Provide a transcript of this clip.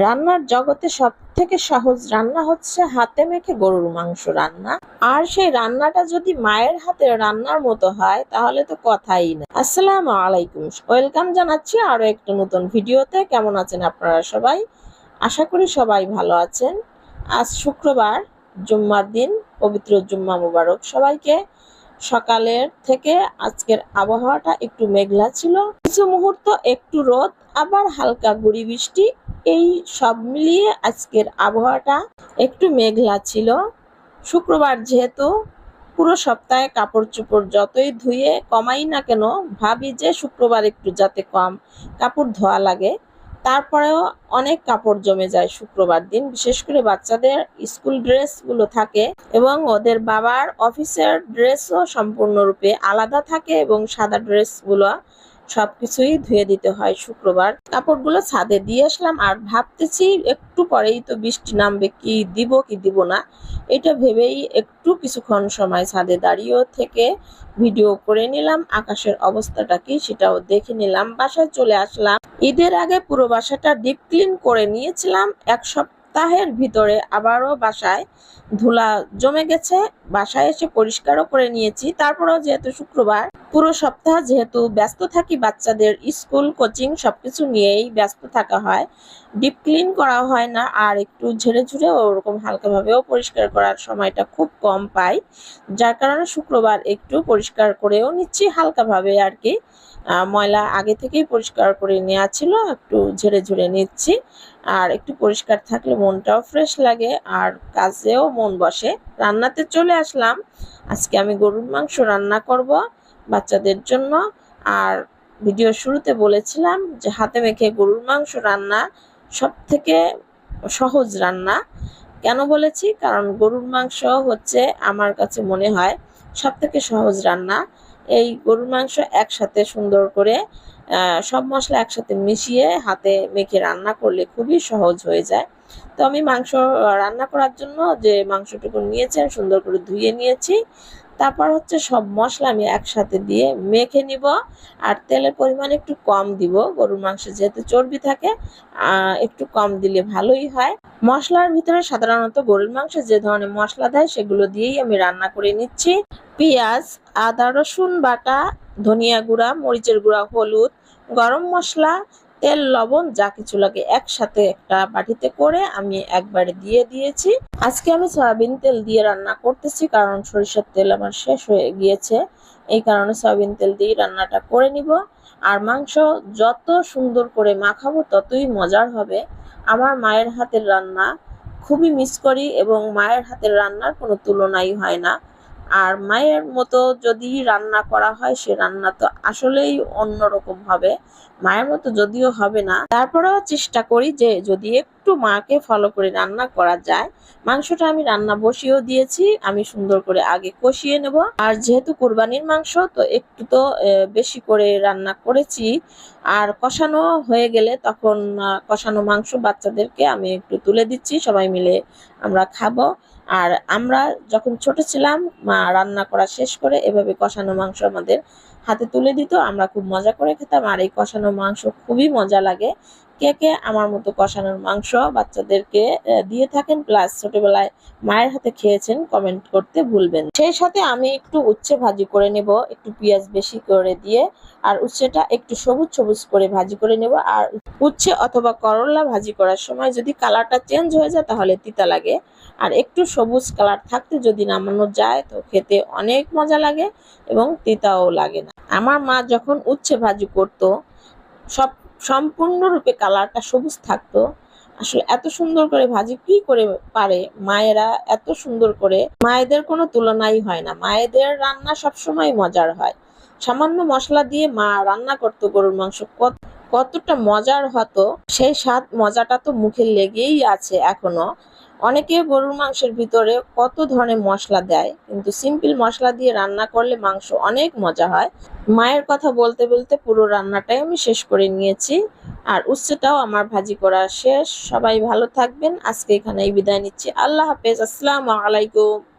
রান্নার জগতে সবথেকে সহজ রান্না হচ্ছে হাতে মেখে গরুর মাংস রান্না। আর সেই রান্নাটা যদি মায়ের হাতের রান্নার মতো হয় তাহলে তো কথাই না। আসসালামু আলাইকুম, ওয়েলকাম জানাচ্ছি আরো একটা নতুন ভিডিওতে। কেমন আছেন আপনারা সবাই? আশা করি সবাই ভালো আছেন। আজ শুক্রবার, জুম্মার দিন, পবিত্র জুম্মা মুবারক সবাইকে। সকালের থেকে আজকের আবহাওয়াটা একটু মেঘলা ছিল, কিছু মুহূর্ত একটু রোদ, আবার হালকা গুড়ি বৃষ্টি। এই সব মিলিয়ে আজকের আবহাওয়াটা একটু মেঘলা ছিল। শুক্রবার যেহেতু, পুরো সপ্তাহে কাপড় চোপড় যতই ধুয়ে কমাই না কেন, ভাবি যে শুক্রবার একটু যাতে কম কাপড় ধোয়া লাগে। তারপরেও অনেক কাপড় জমে যায় শুক্রবার দিন, বিশেষ করে বাচ্চাদের স্কুল ড্রেসগুলো থাকে এবং ওদের বাবার অফিসের ড্রেসও সম্পূর্ণরূপে আলাদা থাকে এবং সাদা ড্রেসগুলো সবকিছুই ধুয়ে দিতে হয় শুক্রবার। কাপড়গুলো ছাদে দিয়ে আসলাম আর ভাবতেছি একটু পরেই তো বৃষ্টি নামবে, কি দিব কি দিব না এটা ভেবেই একটু কিছুক্ষণ সময় ছাদে দাঁড়িয়েও থেকে ভিডিও করে নিলাম। আকাশের অবস্থাটা কি সেটাও দেখে নিলাম। বাসায় চলে আসলাম। ঈদের আগে পুরো বাসাটা ডিপ ক্লিন করে নিয়েছিলাম। এক সপ্তাহের ভিতরে আবারও বাসায় ধুলা জমে গেছে। বাসায় এসে পরিষ্কারও করে নিয়েছি। তারপরেও যেহেতু শুক্রবার, পুরো সপ্তাহ যেহেতু ব্যস্ত থাকি, বাচ্চাদের স্কুল কোচিং সবকিছু নিয়েই ব্যস্ত থাকা হয়, ডিপ ক্লিন করা হয় না। আর একটু ঝেড়ে ঝুড়ে ওরকম হালকাভাবেও পরিষ্কার করার সময়টা খুব কম পাই, যার কারণে শুক্রবার একটু পরিষ্কার করেও নিচ্ছি হালকাভাবে আর কি। ময়লা আগে থেকেই পরিষ্কার করে নেওয়া ছিল, একটু ঝেড়ে ঝুড়ে নিচ্ছি। আর একটু পরিষ্কার থাকলে মনটাও ফ্রেশ লাগে আর কাজেও মন বসে। রান্নাতে চলে আসলাম। আজকে আমি গরুর মাংস রান্না করব বাচ্চাদের জন্য। আর ভিডিও শুরুতে বলেছিলাম যে হাতে মেখে গরুর মাংস রান্না সব থেকে সহজ রান্না। কেন বলেছি? কারণ গরুর মাংস হচ্ছে আমার কাছে মনে হয় সব থেকে সহজ রান্না। এই গরুর মাংস একসাথে সুন্দর করে সব মশলা একসাথে মিশিয়ে হাতে মেখে রান্না করলে খুবই সহজ হয়ে যায়। তো আমি মাংস রান্না করার জন্য যে মাংসটুকু নিয়েছি সুন্দর করে ধুয়ে নিয়েছি। তারপর হচ্ছে সব মশলা আমি একসাথে দিয়ে মেখে নিব। আর তেলের পরিমাণ একটু কম দিব, গরুর মাংসে যেহেতু চর্বি থাকে, একটু কম দিলে ভালোই হয়। মশলার ভিতরে সাধারণত গরুর মাংসে যে ধরনের মশলা দেয় সেগুলো দিয়েই আমি রান্না করে নিচ্ছি। পেঁয়াজ, আদা রসুন বাটা, ধনিয়া গুঁড়া, মরিচের গুঁড়া, হলুদ, গরম মশলা, তেল, লবণ যা কিছু লাগে একসাথে একটা বাটিতে করে আমি একবারে দিয়ে দিয়েছি। আজকে আমি সয়াবিন তেল দিয়ে রান্না করতেছি, কারণ সরিষার তেল আমার শেষ হয়ে গিয়েছে। এই কারণে সয়াবিন তেল দিয়ে রান্নাটা করে নিব। আর মাংস যত সুন্দর করে মাখাবো ততই মজার হবে। আমার মায়ের হাতের রান্না খুবই মিস করি এবং মায়ের হাতের রান্নার কোনো তুলনাই হয় না। আর মায়ের মতো যদি রান্না করা হয় সে রান্না তো আসলেই অন্যরকম হবে। মায়ের মতো যদিও হবে না, তারপরেও চেষ্টা করি যে যদি একটু মাকে ফলো করে রান্না করা যায়। মাংসটা আমি রান্না বসিয়েও দিয়েছি, আমি সুন্দর করে আগে কষিয়ে নেব। আর যেহেতু কুরবানির মাংস তো একটু তো বেশি করে রান্না করেছি। আর কষানো হয়ে গেলে তখন কষানো মাংস বাচ্চাদেরকে আমি একটু তুলে দিচ্ছি, সবাই মিলে আমরা খাবো। আর আমরা যখন ছোট ছিলাম, মা রান্না করা শেষ করে এভাবে কষানো মাংস আমাদের হাতে তুলে দিত, আমরা খুব মজা করে খেতাম। আর এই কষানো মাংস খুবই মজা লাগে। কে কে আমার মতো কষানোর মাংস বাচ্চাদেরকে দিয়ে থাকেন, প্লাস ছোটবেলায় মায়ের হাতে খেয়েছেন, কমেন্ট করতে ভুলবেন। সেই সাথে আমি একটু উচ্ছে ভাজি করে নেব, একটু পেঁয়াজ বেশি করে দিয়ে। আর উচ্ছেটা একটু সবুজ সবুজ করে ভাজি করে নেব। আর উচ্ছে অথবা করলা ভাজি করার সময় যদি কালারটা চেঞ্জ হয়ে যায় তাহলে তিতা লাগে। আর একটু সবুজ কালার থাকতে যদি নামানো যায় তো খেতে অনেক মজা লাগে এবং তিতাও লাগে না। আমার মা যখন উচ্ছে ভাজি করতো, সব সম্পূর্ণরূপে কালারটা সবুজ থাকতো। আসলে এত সুন্দর করে ভাজি কি করে পারে মায়েরা? এত সুন্দর করে, মায়েদের কোনো তুলনাই হয় না। মায়েদের রান্না সবসময় মজার হয়। সামান্য মশলা দিয়ে মা রান্না করতো গরুর মাংস, কতটা মজার হতো। সেই স্বাদ মজাটা তো মুখে লেগেই আছে এখনো। অনেকে গরুর মাংসের ভিতরে কত ধরনের মশলা দেয়, কিন্তু সিম্পল মশলা দিয়ে রান্না করলে মাংস অনেক মজা হয়। মায়ের কথা বলতে বলতে পুরো রান্নাটাই আমি শেষ করে নিয়েছি। আর উচ্ছেটাও আমার ভাজি করা শেষ। সবাই ভালো থাকবেন। আজকে এখানেই বিদায় নিচ্ছি। আল্লাহ হাফেজ। আসসালামু আলাইকুম।